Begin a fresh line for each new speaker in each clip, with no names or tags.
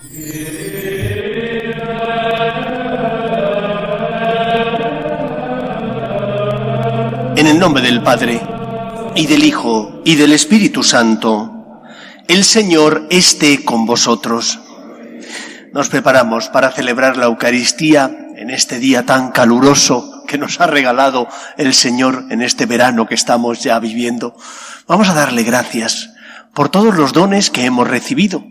En el nombre del Padre, y del Hijo, y del Espíritu Santo, el Señor esté con vosotros. Nos preparamos para celebrar la Eucaristía en este día tan caluroso que nos ha regalado el Señor en este verano que estamos ya viviendo. Vamos a darle gracias por todos los dones que hemos recibido.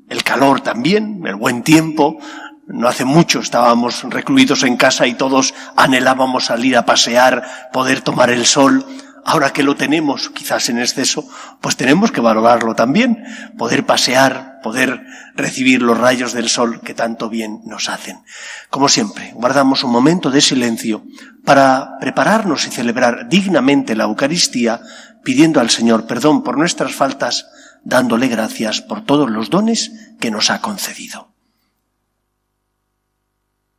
El calor también, el buen tiempo. No hace mucho estábamos recluidos en casa y todos anhelábamos salir a pasear, poder tomar el sol. Ahora que lo tenemos, quizás en exceso, pues tenemos que valorarlo también. Poder pasear, poder recibir los rayos del sol que tanto bien nos hacen. Como siempre, guardamos un momento de silencio para prepararnos y celebrar dignamente la Eucaristía, pidiendo al Señor perdón por nuestras faltas, dándole gracias por todos los dones que nos ha concedido.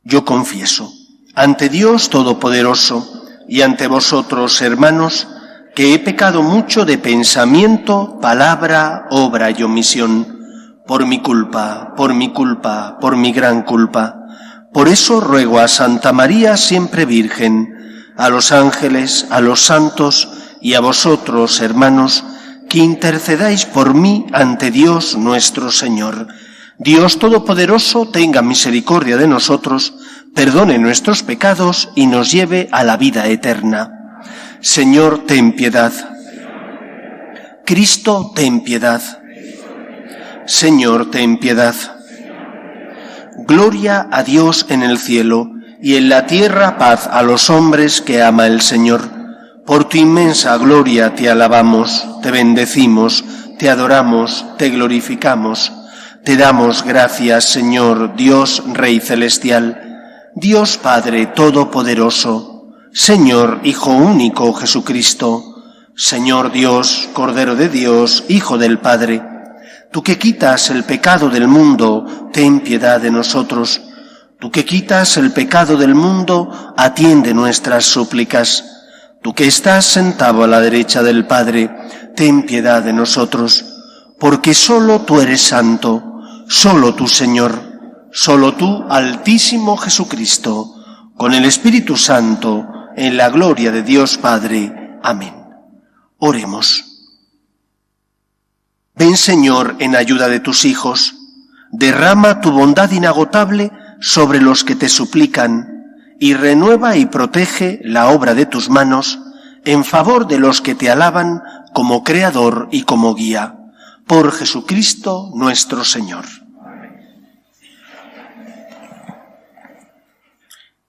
Yo confieso ante Dios Todopoderoso y ante vosotros, hermanos, que he pecado mucho de pensamiento, palabra, obra y omisión, por mi culpa, por mi gran culpa. Por eso ruego a Santa María, siempre Virgen, a los ángeles, a los santos y a vosotros, hermanos, que intercedáis por mí ante Dios nuestro Señor. Dios Todopoderoso tenga misericordia de nosotros, perdone nuestros pecados y nos lleve a la vida eterna. Señor, ten piedad. Cristo, ten piedad. Señor, ten piedad. Gloria a Dios en el cielo y en la tierra paz a los hombres que ama el Señor. Por tu inmensa gloria te alabamos, te bendecimos, te adoramos, te glorificamos. Te damos gracias, Señor, Dios Rey Celestial, Dios Padre Todopoderoso, Señor Hijo único Jesucristo, Señor Dios, Cordero de Dios, Hijo del Padre. Tú que quitas el pecado del mundo, ten piedad de nosotros. Tú que quitas el pecado del mundo, atiende nuestras súplicas. Tú que estás sentado a la derecha del Padre, ten piedad de nosotros. Porque solo tú eres santo, solo tú, Señor, solo tú, Altísimo Jesucristo, con el Espíritu Santo, en la gloria de Dios Padre. Amén. Oremos. Ven, Señor, en ayuda de tus hijos, derrama tu bondad inagotable sobre los que te suplican, y renueva y protege la obra de tus manos en favor de los que te alaban como Creador y como Guía. Por Jesucristo nuestro Señor.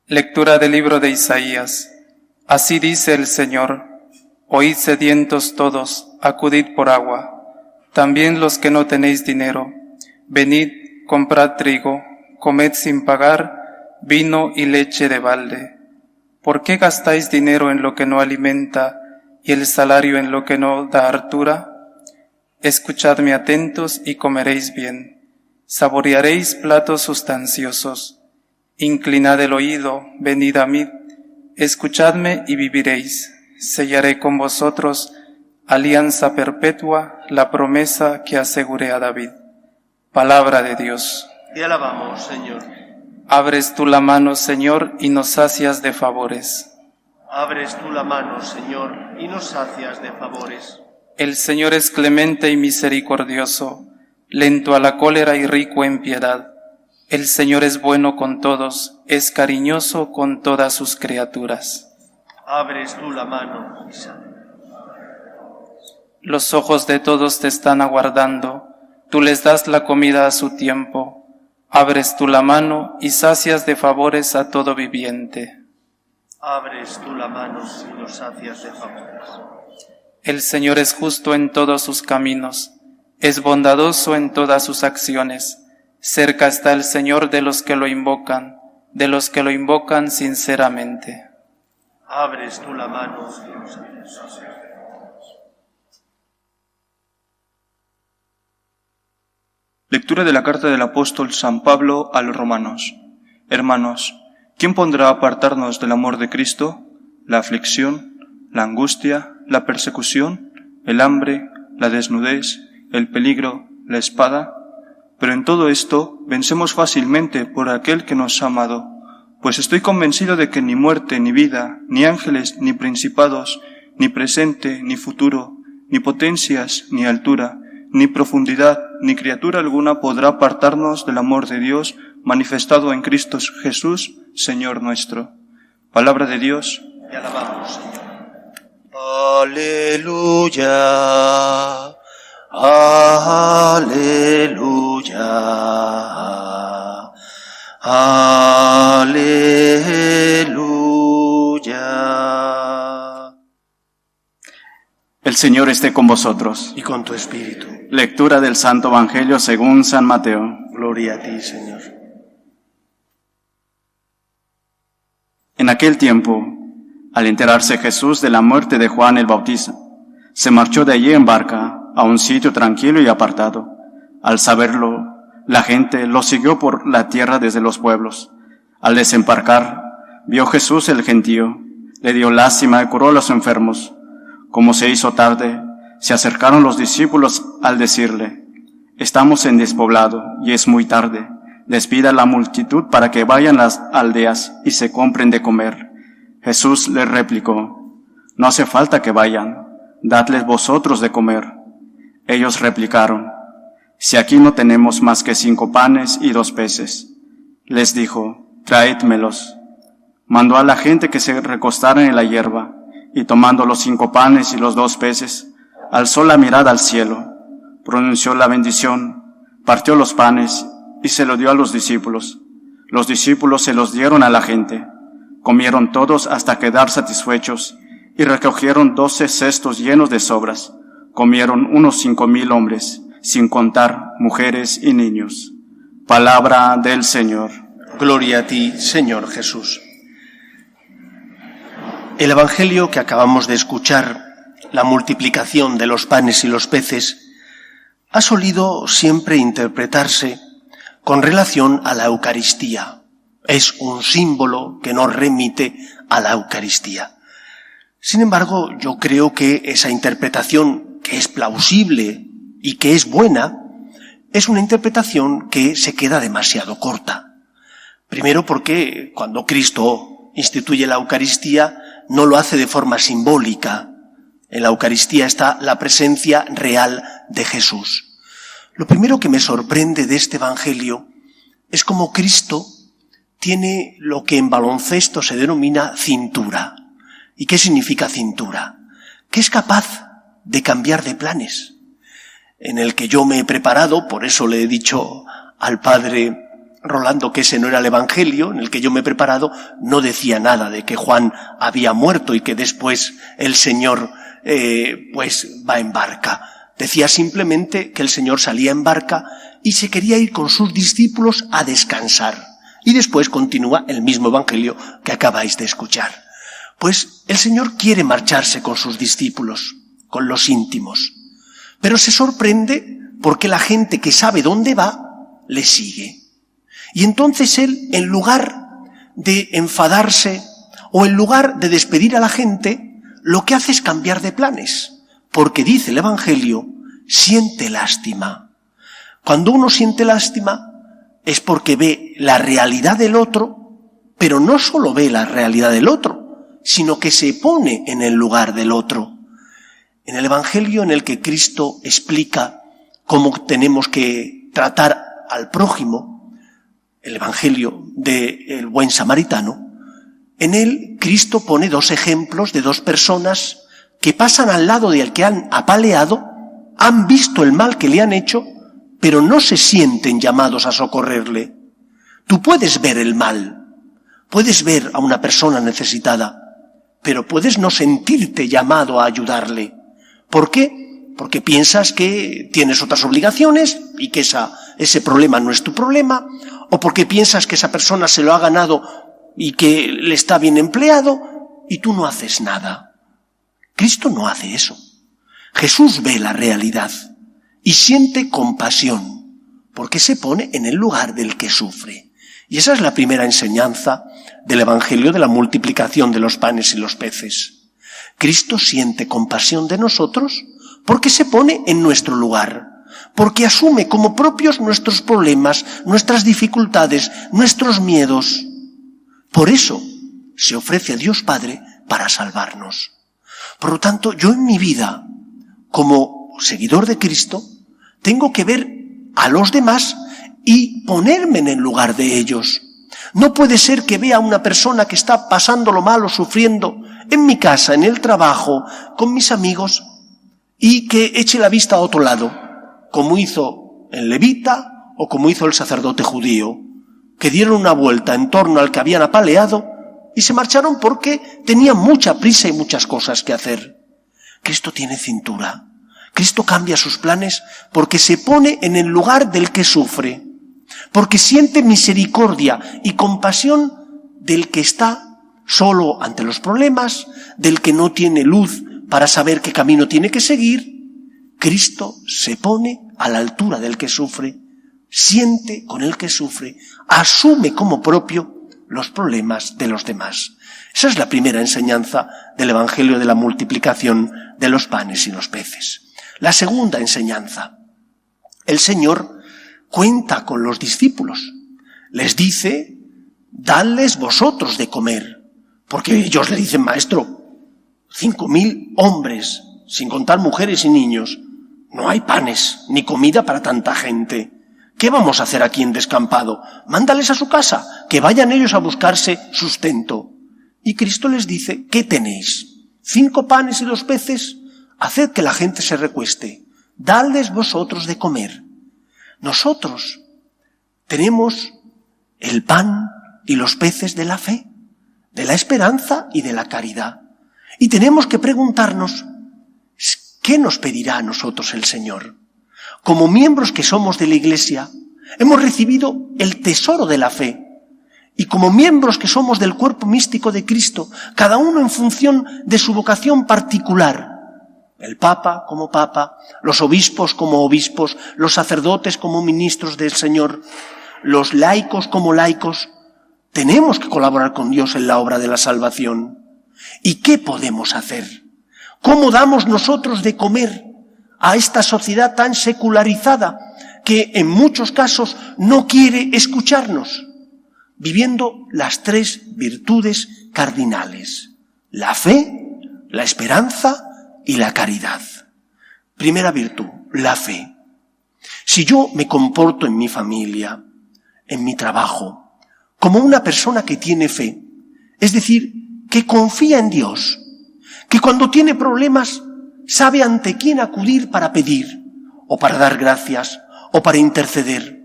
Lectura del libro de Isaías. Así dice el Señor: Oíd sedientos todos, acudid por agua. También los que no tenéis dinero, venid, comprad trigo, comed sin pagar, vino y leche de balde. ¿Por qué gastáis dinero en lo que no alimenta y el salario en lo que no da hartura? Escuchadme atentos y comeréis bien, saborearéis platos sustanciosos. Inclinad el oído, venid a mí, escuchadme y viviréis. Sellaré con vosotros alianza perpetua, la promesa que aseguré a David. Palabra de Dios.
Te alabamos, Señor.
Abres tú la mano, Señor, y nos sacias de favores.
Abres tú la mano, Señor, y nos sacias de favores.
El Señor es clemente y misericordioso, lento a la cólera y rico en piedad. El Señor es bueno con todos, es cariñoso con todas sus criaturas.
Abres tú la mano,
Los ojos de todos te están aguardando, tú les das la comida a su tiempo. Abres tú la mano y sacias de favores a todo viviente.
Abres tú la mano y nos sacias de favores.
El Señor es justo en todos sus caminos, es bondadoso en todas sus acciones. Cerca está el Señor de los que lo invocan sinceramente.
Abres tú la mano y nos sacias.
Lectura de la carta del apóstol San Pablo a los romanos. Hermanos, ¿quién podrá apartarnos del amor de Cristo? La aflicción, la angustia, la persecución, el hambre, la desnudez, el peligro, la espada. Pero en todo esto vencemos fácilmente por aquel que nos ha amado, pues estoy convencido de que ni muerte, ni vida, ni ángeles, ni principados, ni presente, ni futuro, ni potencias, ni altura, ni profundidad, ni criatura alguna podrá apartarnos del amor de Dios manifestado en Cristo Jesús, Señor nuestro. Palabra de Dios.
Te alabamos, Señor. Aleluya, aleluya, aleluya.
El Señor esté con vosotros.
Y con tu espíritu.
Lectura del Santo Evangelio según San Mateo.
Gloria a ti, Señor.
En aquel tiempo, al enterarse Jesús de la muerte de Juan el Bautista, se marchó de allí en barca a un sitio tranquilo y apartado. Al saberlo, la gente lo siguió por la tierra desde los pueblos. Al desembarcar, vio Jesús el gentío, le dio lástima y curó a los enfermos. Como se hizo tarde, se acercaron los discípulos al decirle: «Estamos en despoblado y es muy tarde. Despida a la multitud para que vayan a las aldeas y se compren de comer». Jesús les replicó: «No hace falta que vayan, dadles vosotros de comer». Ellos replicaron: «Si aquí no tenemos más que 5 panes y 2 peces». Les dijo: «Traédmelos». Mandó a la gente que se recostaran en la hierba, y tomando los 5 panes y los 2 peces, alzó la mirada al cielo, pronunció la bendición, partió los panes y se lo dio a los discípulos. Los discípulos se los dieron a la gente. Comieron todos hasta quedar satisfechos y recogieron 12 cestos llenos de sobras. Comieron unos 5,000 hombres, sin contar mujeres y niños. Palabra del Señor.
Gloria a ti, Señor Jesús. El Evangelio que acabamos de escuchar, la multiplicación de los panes y los peces, ha solido siempre interpretarse con relación a la Eucaristía. Es un símbolo que nos remite a la Eucaristía. Sin embargo, yo creo que esa interpretación, que es plausible y que es buena, es una interpretación que se queda demasiado corta. Primero porque cuando Cristo instituye la Eucaristía, no lo hace de forma simbólica. En la Eucaristía está la presencia real de Jesús. Lo primero que me sorprende de este Evangelio es cómo Cristo tiene lo que en baloncesto se denomina cintura. ¿Y qué significa cintura? Que es capaz de cambiar de planes. En el que yo me he preparado, por eso le he dicho al padre Rolando que ese no era el Evangelio, en el que yo me he preparado, no decía nada de que Juan había muerto y que después el Señor va en barca. Decía simplemente que el Señor salía en barca y se quería ir con sus discípulos a descansar. Y después continúa el mismo Evangelio que acabáis de escuchar. Pues el Señor quiere marcharse con sus discípulos, con los íntimos. Pero se sorprende porque la gente que sabe dónde va, le sigue. Y entonces él, en lugar de enfadarse o en lugar de despedir a la gente, lo que hace es cambiar de planes. Porque dice el Evangelio, siente lástima. Cuando uno siente lástima es porque ve la realidad del otro, pero no solo ve la realidad del otro, sino que se pone en el lugar del otro. En el Evangelio en el que Cristo explica cómo tenemos que tratar al prójimo, el Evangelio del buen samaritano, en él Cristo pone 2 ejemplos de 2 personas que pasan al lado del que han apaleado, han visto el mal que le han hecho, pero no se sienten llamados a socorrerle. Tú puedes ver el mal, puedes ver a una persona necesitada, pero puedes no sentirte llamado a ayudarle. ¿Por qué? Porque piensas que tienes otras obligaciones y que ese problema no es tu problema, o porque piensas que esa persona se lo ha ganado y que le está bien empleado y tú no haces nada. Cristo no hace eso. Jesús ve la realidad y siente compasión porque se pone en el lugar del que sufre. Y esa es la primera enseñanza del Evangelio de la multiplicación de los panes y los peces. Cristo siente compasión de nosotros porque se pone en nuestro lugar, porque asume como propios nuestros problemas, nuestras dificultades, nuestros miedos. Por eso se ofrece a Dios Padre para salvarnos. Por lo tanto, yo en mi vida, como seguidor de Cristo, tengo que ver a los demás y ponerme en el lugar de ellos. No puede ser que vea a una persona que está pasándolo mal o sufriendo en mi casa, en el trabajo, con mis amigos, y que eche la vista a otro lado, como hizo el levita o como hizo el sacerdote judío, que dieron una vuelta en torno al que habían apaleado y se marcharon porque tenían mucha prisa y muchas cosas que hacer. Cristo tiene cintura. Cristo cambia sus planes porque se pone en el lugar del que sufre, porque siente misericordia y compasión del que está solo ante los problemas, del que no tiene luz para saber qué camino tiene que seguir. Cristo se pone a la altura del que sufre, siente con el que sufre, asume como propio los problemas de los demás. Esa es la primera enseñanza del Evangelio de la multiplicación de los panes y los peces. La segunda enseñanza: el Señor cuenta con los discípulos. Les dice: dadles vosotros de comer. Porque ellos le dicen: Maestro, 5.000 hombres, sin contar mujeres y niños. No hay panes ni comida para tanta gente. ¿Qué vamos a hacer aquí en descampado? Mándales a su casa, que vayan ellos a buscarse sustento. Y Cristo les dice: ¿qué tenéis? 5 panes y 2 peces. Haced que la gente se recueste. Dadles vosotros de comer. Nosotros tenemos el pan y los peces de la fe, de la esperanza y de la caridad. Y tenemos que preguntarnos: ¿qué nos pedirá a nosotros el Señor? Como miembros que somos de la Iglesia, hemos recibido el tesoro de la fe. Y como miembros que somos del cuerpo místico de Cristo, cada uno en función de su vocación particular, el Papa como Papa, los obispos como obispos, los sacerdotes como ministros del Señor, los laicos como laicos, tenemos que colaborar con Dios en la obra de la salvación. ¿Y qué podemos hacer? ¿Cómo damos nosotros de comer a esta sociedad tan secularizada que en muchos casos no quiere escucharnos? Viviendo las 3 virtudes cardinales: la fe, la esperanza y la caridad. Primera virtud, la fe. Si yo me comporto en mi familia, en mi trabajo, como una persona que tiene fe, es decir, que confía en Dios, que cuando tiene problemas sabe ante quién acudir para pedir, o para dar gracias, o para interceder,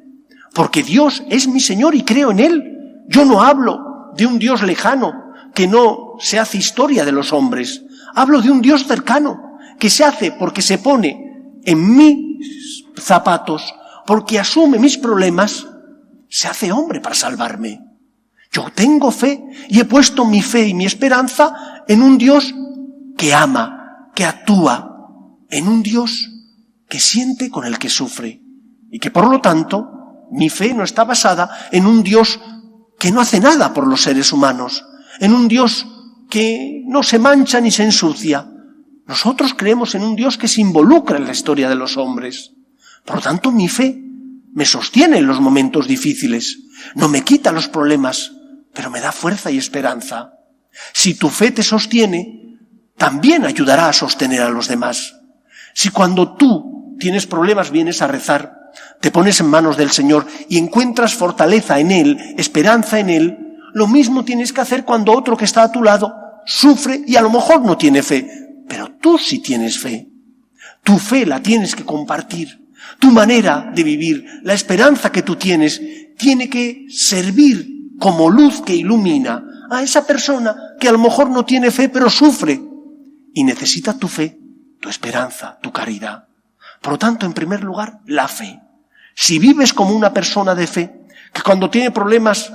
porque Dios es mi Señor y creo en Él. Yo no hablo de un Dios lejano que no se hace historia de los hombres. Hablo de un Dios cercano que se hace porque se pone en mis zapatos, porque asume mis problemas, se hace hombre para salvarme. Yo tengo fe y he puesto mi fe y mi esperanza en un Dios que ama, que actúa, en un Dios que siente con el que sufre y que por lo tanto mi fe no está basada en un Dios que no hace nada por los seres humanos, en un Dios que no se mancha ni se ensucia. Nosotros creemos en un Dios que se involucra en la historia de los hombres. Por lo tanto, mi fe me sostiene en los momentos difíciles, no me quita los problemas, pero me da fuerza y esperanza. Si tu fe te sostiene, también ayudará a sostener a los demás. Si cuando tú tienes problemas vienes a rezar, te pones en manos del Señor y encuentras fortaleza en Él, esperanza en Él, lo mismo tienes que hacer cuando otro que está a tu lado sufre y a lo mejor no tiene fe, pero tú sí tienes fe. Tu fe la tienes que compartir. Tu manera de vivir, la esperanza que tú tienes, tiene que servir como luz que ilumina a esa persona que a lo mejor no tiene fe pero sufre y necesita tu fe, tu esperanza, tu caridad. Por lo tanto, en primer lugar, la fe. Si vives como una persona de fe, que cuando tiene problemas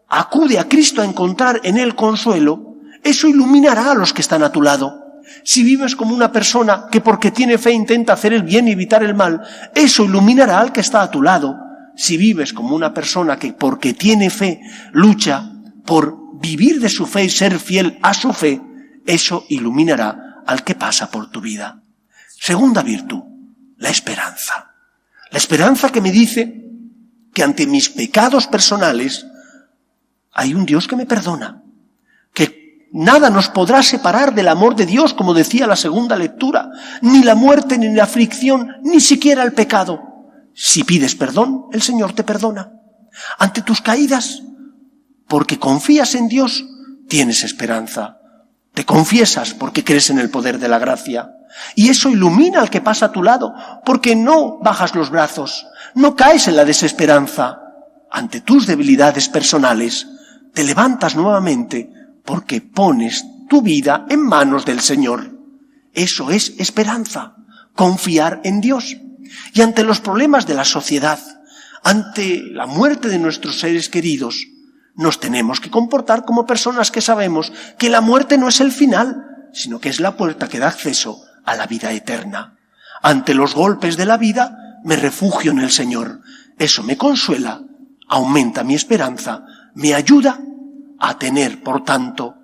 acude a Cristo a encontrar en Él consuelo, eso iluminará a los que están a tu lado. Si vives como una persona que porque tiene fe intenta hacer el bien y evitar el mal, eso iluminará al que está a tu lado. Si vives como una persona que porque tiene fe lucha por vivir de su fe y ser fiel a su fe, eso iluminará al que pasa por tu vida. Segunda virtud, la esperanza. La esperanza que me dice que ante mis pecados personales hay un Dios que me perdona, que nada nos podrá separar del amor de Dios, como decía la segunda lectura, ni la muerte, ni la aflicción, ni siquiera el pecado. Si pides perdón, el Señor te perdona. Ante tus caídas, porque confías en Dios, tienes esperanza. Te confiesas porque crees en el poder de la gracia. Y eso ilumina al que pasa a tu lado, porque no bajas los brazos, no caes en la desesperanza. Ante tus debilidades personales, te levantas nuevamente porque pones tu vida en manos del Señor. Eso es esperanza, confiar en Dios. Y ante los problemas de la sociedad, ante la muerte de nuestros seres queridos, nos tenemos que comportar como personas que sabemos que la muerte no es el final, sino que es la puerta que da acceso a la vida eterna. Ante los golpes de la vida, me refugio en el Señor. Eso me consuela, aumenta mi esperanza, me ayuda a tener, por tanto,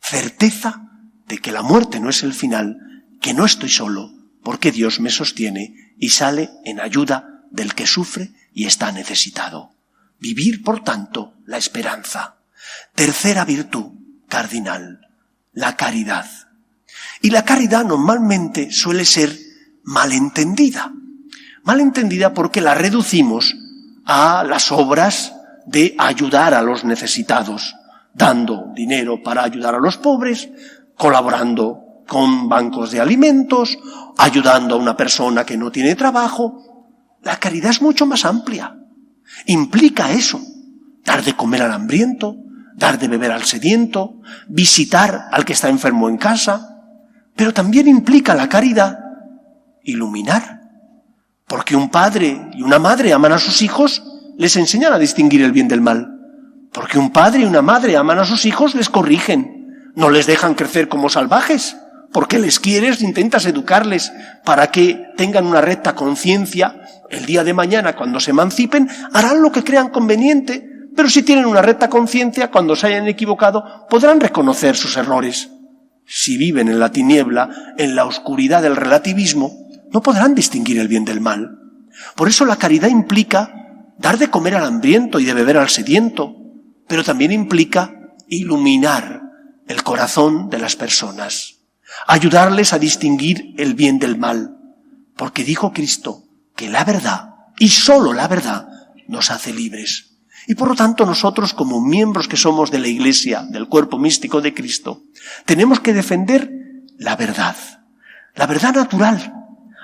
certeza de que la muerte no es el final, que no estoy solo, porque Dios me sostiene y sale en ayuda del que sufre y está necesitado. Vivir, por tanto, la esperanza. Tercera virtud cardinal, la caridad. Y la caridad normalmente suele ser malentendida. Malentendida porque la reducimos a las obras de ayudar a los necesitados, dando dinero para ayudar a los pobres, colaborando con bancos de alimentos, ayudando a una persona que no tiene trabajo. La caridad es mucho más amplia. Implica eso, dar de comer al hambriento, dar de beber al sediento, visitar al que está enfermo en casa, pero también implica la caridad iluminar. Porque un padre y una madre aman a sus hijos, les enseñan a distinguir el bien del mal. Porque un padre y una madre aman a sus hijos, les corrigen, no les dejan crecer como salvajes. Porque les quieres, intentas educarles para que tengan una recta conciencia. El día de mañana, cuando se emancipen, harán lo que crean conveniente, pero si tienen una recta conciencia, cuando se hayan equivocado, podrán reconocer sus errores. Si viven en la tiniebla, en la oscuridad del relativismo, no podrán distinguir el bien del mal. Por eso la caridad implica dar de comer al hambriento y de beber al sediento, pero también implica iluminar el corazón de las personas, ayudarles a distinguir el bien del mal, porque dijo Cristo que la verdad, y sólo la verdad, nos hace libres. Y por lo tanto nosotros, como miembros que somos de la Iglesia, del cuerpo místico de Cristo, tenemos que defender la verdad natural,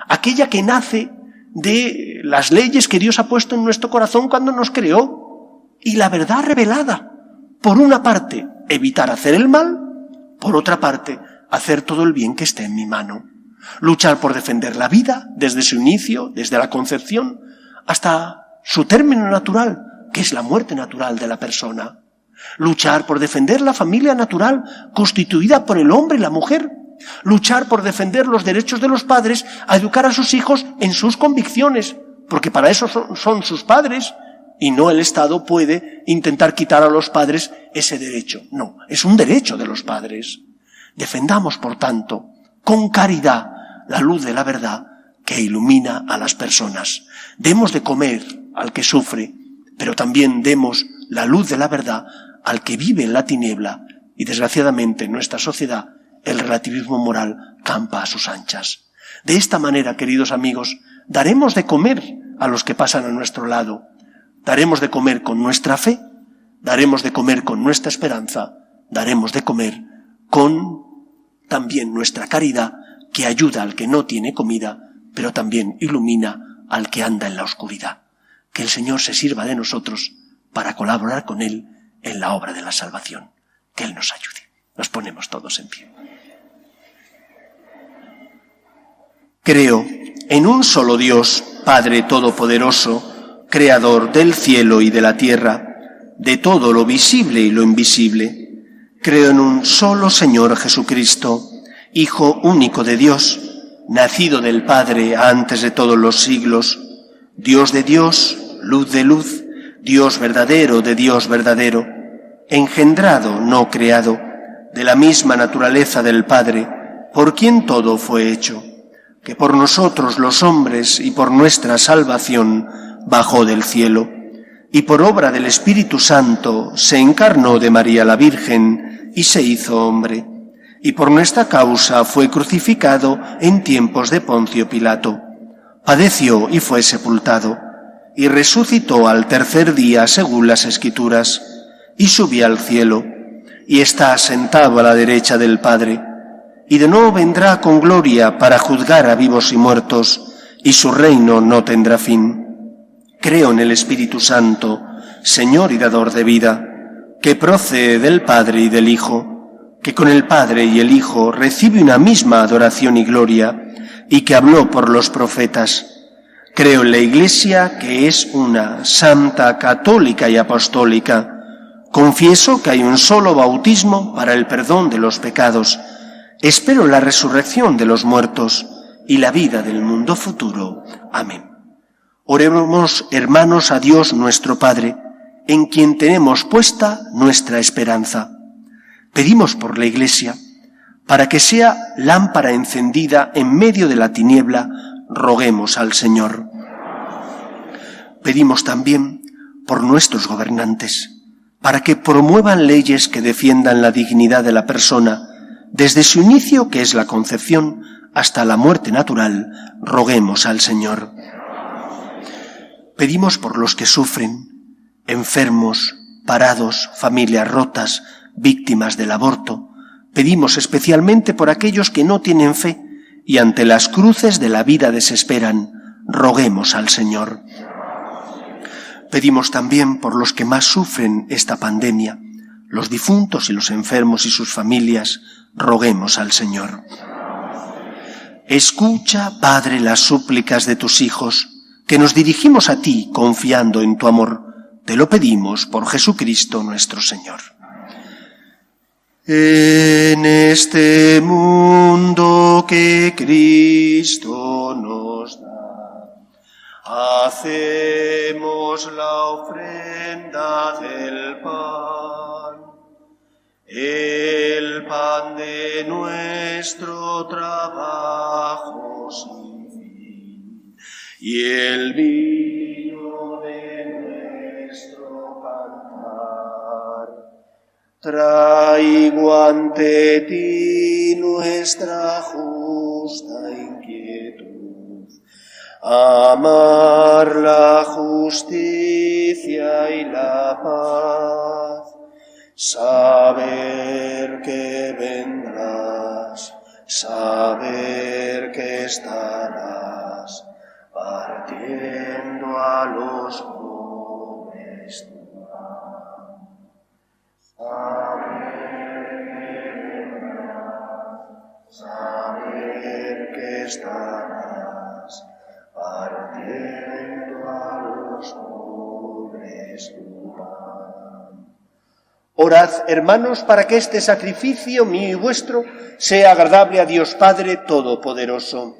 aquella que nace de las leyes que Dios ha puesto en nuestro corazón cuando nos creó, y la verdad revelada. Por una parte, evitar hacer el mal, por otra parte, hacer todo el bien que esté en mi mano. Luchar por defender la vida desde su inicio, desde la concepción, hasta su término natural, que es la muerte natural de la persona. Luchar por defender la familia natural, constituida por el hombre y la mujer. Luchar por defender los derechos de los padres a educar a sus hijos en sus convicciones, porque para eso son sus padres, y no el Estado puede intentar quitar a los padres ese derecho. No, es un derecho de los padres. Defendamos, por tanto, con caridad la luz de la verdad que ilumina a las personas. Demos de comer al que sufre, pero también demos la luz de la verdad al que vive en la tiniebla, y desgraciadamente en nuestra sociedad el relativismo moral campa a sus anchas. De esta manera, queridos amigos, daremos de comer a los que pasan a nuestro lado, daremos de comer con nuestra fe, daremos de comer con nuestra esperanza, daremos de comer con también nuestra caridad, que ayuda al que no tiene comida, pero también ilumina al que anda en la oscuridad. Que el Señor se sirva de nosotros para colaborar con Él en la obra de la salvación. Que Él nos ayude. Nos ponemos todos en pie. Creo en un solo Dios, Padre Todopoderoso, Creador del cielo y de la tierra, de todo lo visible y lo invisible. Creo en un solo Señor Jesucristo, Hijo único de Dios, nacido del Padre antes de todos los siglos, Dios de Dios, luz de luz, Dios verdadero de Dios verdadero, engendrado, no creado, de la misma naturaleza del Padre, por quien todo fue hecho. que por nosotros los hombres y por nuestra salvación bajó del cielo, y por obra del Espíritu Santo se encarnó de María la Virgen y se hizo hombre, y por nuestra causa fue crucificado en tiempos de Poncio Pilato. Padeció y fue sepultado, y resucitó al tercer día según las Escrituras, y subió al cielo, y está sentado a la derecha del Padre, y de nuevo vendrá con gloria para juzgar a vivos y muertos, y su reino no tendrá fin. Creo en el Espíritu Santo, Señor y dador de vida, que procede del Padre y del Hijo, que con el Padre y el Hijo recibe una misma adoración y gloria, y que habló por los profetas. Creo en la Iglesia, que es una, santa, católica y apostólica. Confieso que hay un solo bautismo para el perdón de los pecados. Espero la resurrección de los muertos y la vida del mundo futuro. Amén. Oremos, hermanos, a Dios nuestro Padre, en quien tenemos puesta nuestra esperanza. Pedimos por la Iglesia, para que sea lámpara encendida en medio de la tiniebla, roguemos al Señor. Pedimos también por nuestros gobernantes, para que promuevan leyes que defiendan la dignidad de la persona, desde su inicio, que es la concepción, hasta la muerte natural, roguemos al Señor. Pedimos por los que sufren, enfermos, parados, familias rotas, víctimas del aborto. Pedimos especialmente por aquellos que no tienen fe y ante las cruces de la vida desesperan. Roguemos al Señor. Pedimos también por los que más sufren esta pandemia, los difuntos y los enfermos y sus familias. Roguemos al Señor. Escucha, Padre, las súplicas de tus hijos, que nos dirigimos a ti confiando en tu amor. Te lo pedimos por Jesucristo nuestro Señor. En este mundo que Cristo nos da, hacemos la ofrenda del pan, el pan de nuestro trabajo sin fin, y el vino de nuestro cantar. Traigo ante ti nuestra justa inquietud, amar la justicia y la paz, saber que vendrás, saber que estarás partiendo a los pobres tu pan. Saber que estarás partiendo a los pobres tu pan. Orad, hermanos, para que este sacrificio mío y vuestro sea agradable a Dios Padre Todopoderoso.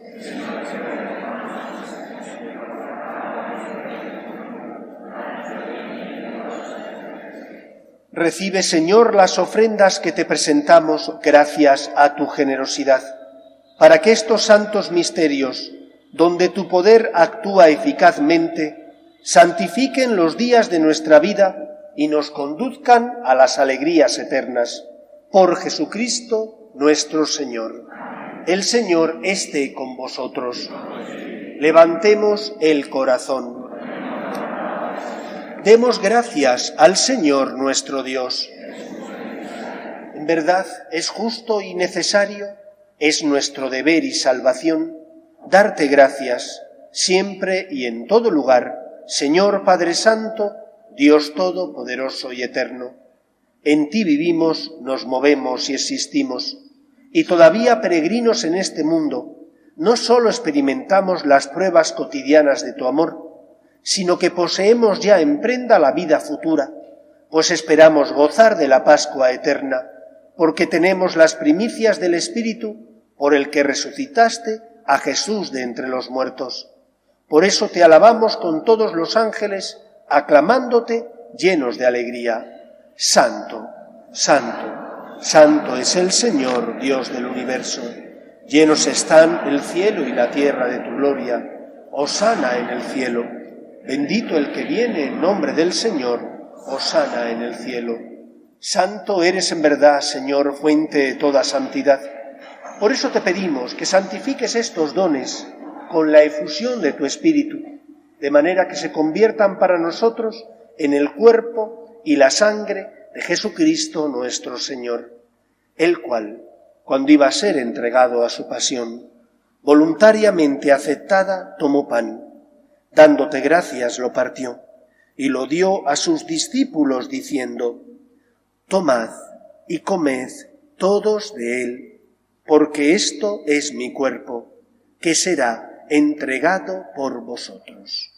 Recibe, Señor, las ofrendas que te presentamos gracias a tu generosidad, para que estos santos misterios, donde tu poder actúa eficazmente, santifiquen los días de nuestra vida y nos conduzcan a las alegrías eternas. Por Jesucristo nuestro Señor. El Señor esté con vosotros. Levantemos el corazón. Demos gracias al Señor nuestro Dios. En verdad es justo y necesario, es nuestro deber y salvación, darte gracias siempre y en todo lugar, Señor Padre Santo, Dios Todopoderoso y Eterno. En ti vivimos, nos movemos y existimos, y todavía peregrinos en este mundo, no solo experimentamos las pruebas cotidianas de tu amor, sino que poseemos ya en prenda la vida futura, pues esperamos gozar de la Pascua eterna, porque tenemos las primicias del Espíritu por el que resucitaste a Jesús de entre los muertos. Por eso te alabamos con todos los ángeles, aclamándote llenos de alegría. Santo, santo, santo es el Señor, Dios del universo. Llenos están el cielo y la tierra de tu gloria. Hosana en el cielo. Bendito el que viene en nombre del Señor. Hosana en el cielo. Santo eres en verdad, Señor, fuente de toda santidad. Por eso te pedimos que santifiques estos dones con la efusión de tu Espíritu, de manera que se conviertan para nosotros en el cuerpo y la sangre de Jesucristo nuestro Señor, el cual, cuando iba a ser entregado a su pasión, voluntariamente aceptada, tomó pan, dándote gracias lo partió, y lo dio a sus discípulos diciendo: Tomad y comed todos de él, porque esto es mi cuerpo, que será entregado por vosotros.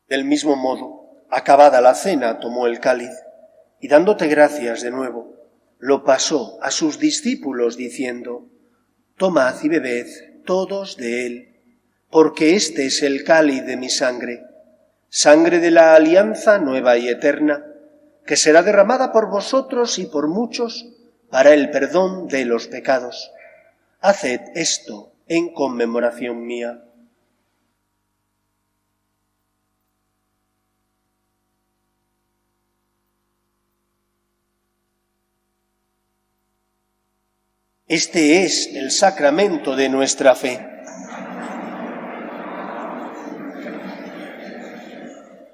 Del mismo modo, acabada la cena, tomó el cáliz, y dándote gracias de nuevo, lo pasó a sus discípulos diciendo: Tomad y bebed todos de él, porque este es el cáliz de mi sangre, sangre de la alianza nueva y eterna, que será derramada por vosotros y por muchos para el perdón de los pecados. Haced esto en conmemoración mía. Este es el sacramento de nuestra fe.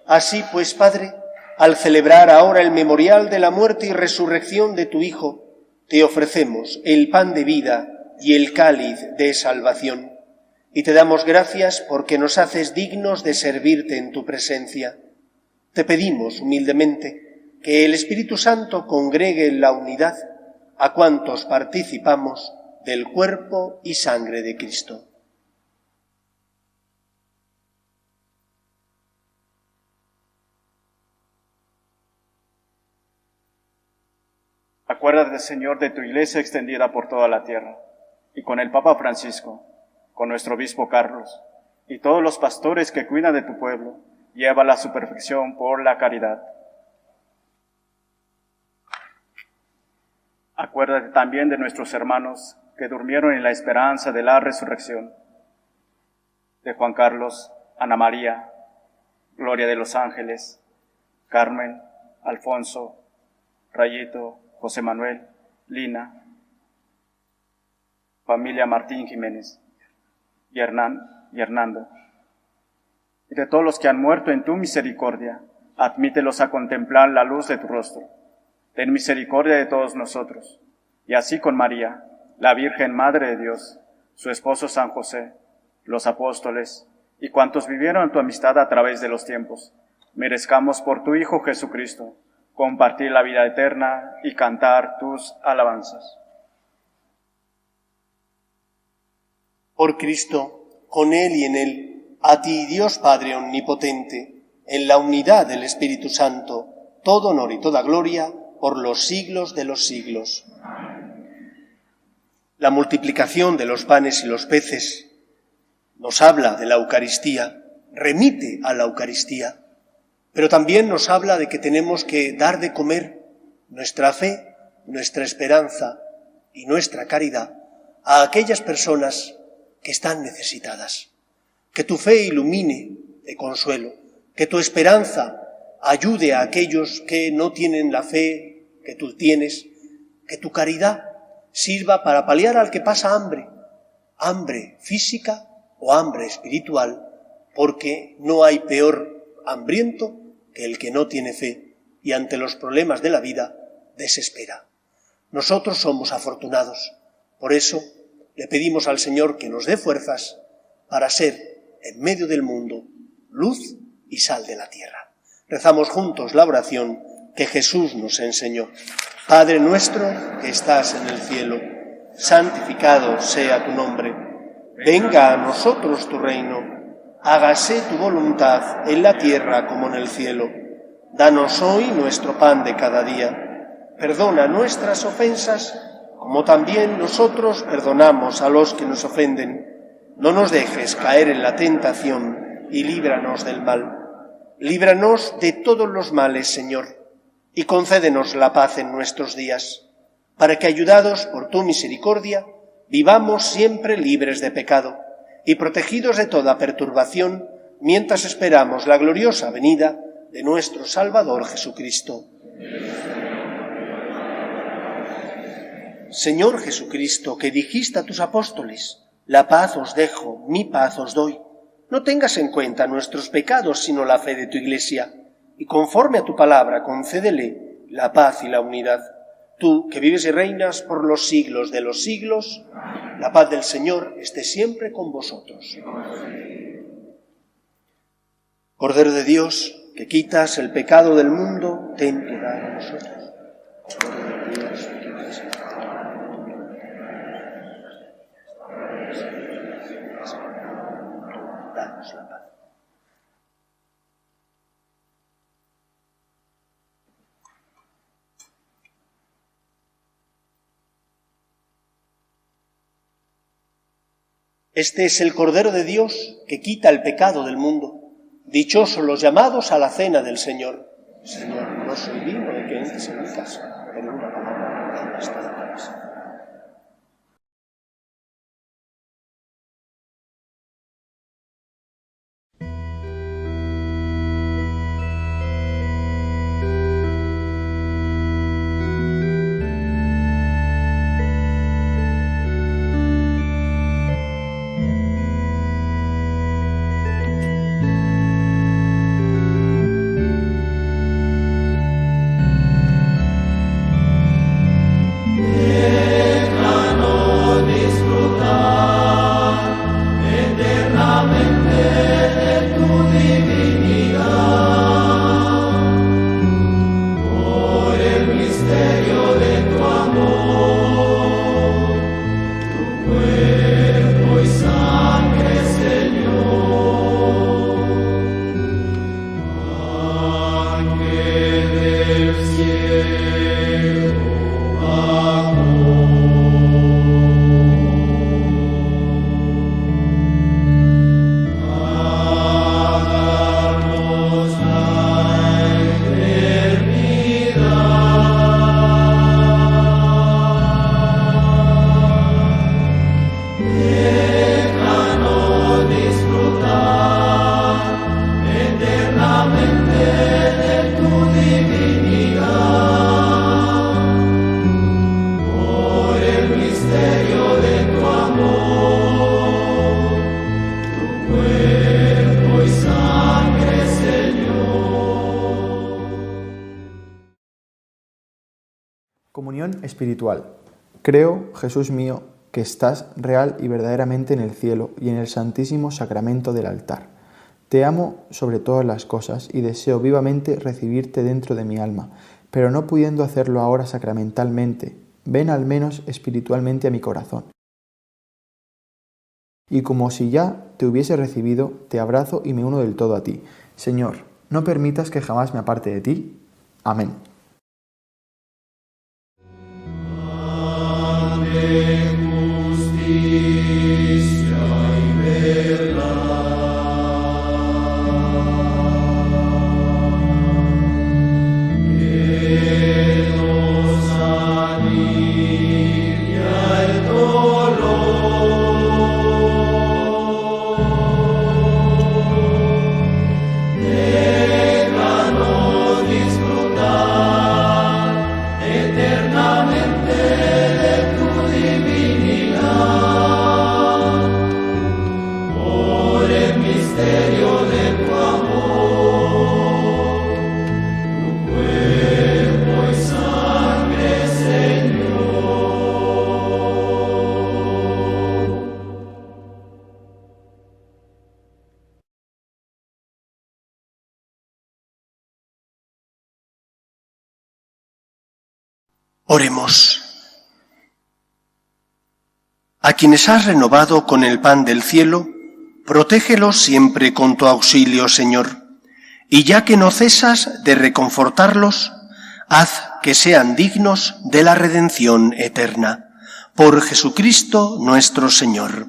Así pues, Padre, al celebrar ahora el memorial de la muerte y resurrección de tu Hijo, te ofrecemos el pan de vida y el cáliz de salvación, y te damos gracias porque nos haces dignos de servirte en tu presencia. Te pedimos humildemente que el Espíritu Santo congregue en la unidad a cuantos participamos del cuerpo y sangre de Cristo.
Acuérdate, Señor, de tu Iglesia extendida por toda la tierra, y con el Papa Francisco, con nuestro obispo Carlos, y todos los pastores que cuidan de tu pueblo, llévala a su perfección por la caridad. Acuérdate también de nuestros hermanos que durmieron en la esperanza de la resurrección, de Juan Carlos, Ana María, Gloria de los Ángeles, Carmen, Alfonso, Rayito, José Manuel, Lina, familia Martín Jiménez y Hernando, y de todos los que han muerto en tu misericordia, admítelos a contemplar la luz de tu rostro. Ten misericordia de todos nosotros, y así con María, la Virgen Madre de Dios, su esposo San José, los apóstoles, y cuantos vivieron en tu amistad a través de los tiempos, merezcamos por tu Hijo Jesucristo compartir la vida eterna y cantar tus alabanzas.
Por Cristo, con Él y en Él, a ti, Dios Padre Omnipotente, en la unidad del Espíritu Santo, todo honor y toda gloria, por los siglos de los siglos. La multiplicación de los panes y los peces nos habla de la Eucaristía, remite a la Eucaristía, pero también nos habla de que tenemos que dar de comer nuestra fe, nuestra esperanza y nuestra caridad a aquellas personas que están necesitadas. Que tu fe ilumine de consuelo, que tu esperanza ayude a aquellos que no tienen la fe que tú tienes, que tu caridad sirva para paliar al que pasa hambre, hambre física o hambre espiritual, porque no hay peor hambriento que el que no tiene fe y ante los problemas de la vida desespera. Nosotros somos afortunados, por eso le pedimos al Señor que nos dé fuerzas para ser, en medio del mundo, luz y sal de la tierra. Rezamos juntos la oración que Jesús nos enseñó. Padre nuestro que estás en el cielo, santificado sea tu nombre. Venga a nosotros tu reino. Hágase tu voluntad en la tierra como en el cielo. Danos hoy nuestro pan de cada día. Perdona nuestras ofensas, como también nosotros perdonamos a los que nos ofenden. No nos dejes caer en la tentación y líbranos del mal. Líbranos de todos los males, Señor, y concédenos la paz en nuestros días, para que, ayudados por tu misericordia, vivamos siempre libres de pecado y protegidos de toda perturbación, mientras esperamos la gloriosa venida de nuestro Salvador Jesucristo. Señor Jesucristo, que dijiste a tus apóstoles: la paz os dejo, mi paz os doy. No tengas en cuenta nuestros pecados, sino la fe de tu Iglesia, y conforme a tu palabra concédele la paz y la unidad. Tú, que vives y reinas por los siglos de los siglos, la paz del Señor esté siempre con vosotros. Cordero de Dios, que quitas el pecado del mundo, ten piedad de nosotros. Cordero de Dios, que quitas el pecado del mundo, danos la paz. Este es el Cordero de Dios que quita el pecado del mundo. Dichosos los llamados a la cena del Señor. Señor, no soy digno de que entres en mi casa, pero una palabra y basta de casa.
Comunión espiritual. Creo, Jesús mío, que estás real y verdaderamente en el cielo y en el santísimo sacramento del altar. Te amo sobre todas las cosas y deseo vivamente recibirte dentro de mi alma, pero no pudiendo hacerlo ahora sacramentalmente, ven al menos espiritualmente a mi corazón. Y como si ya te hubiese recibido, te abrazo y me uno del todo a ti. Señor, no permitas que jamás me aparte de ti. Amén.
Oremos. A quienes has renovado con el pan del cielo, protégelos siempre con tu auxilio, Señor, y ya que no cesas de reconfortarlos, haz que sean dignos de la redención eterna. Por Jesucristo nuestro Señor.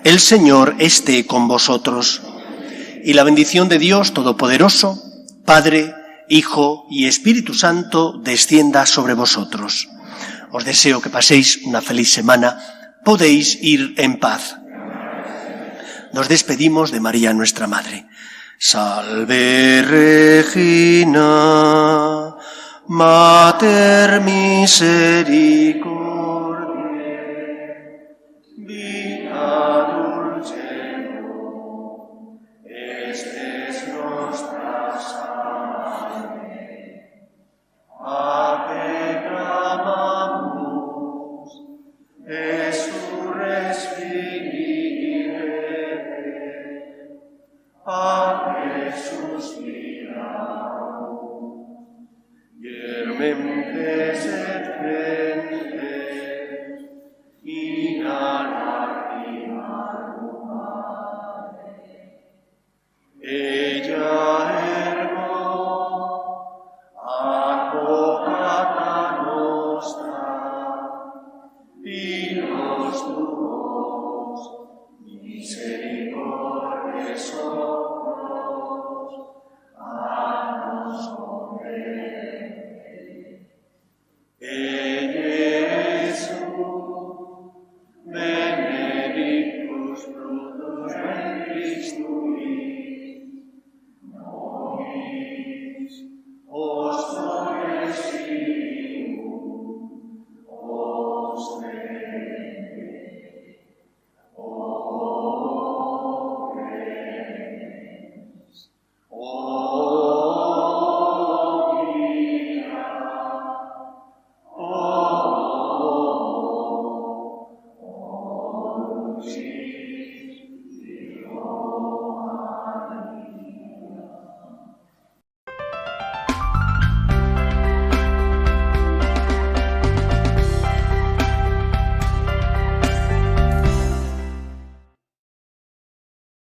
El Señor esté con vosotros. Y la bendición de Dios Todopoderoso, Padre, Hijo y Espíritu Santo, descienda sobre vosotros. Os deseo que paséis una feliz semana. Podéis ir en paz. Nos despedimos de María, nuestra Madre. Salve Regina, Mater Misericordiae, vita dulcedo, estes nostra salve. A te clamamus, Exsurres Filipe, a te suspiramus, Germentes et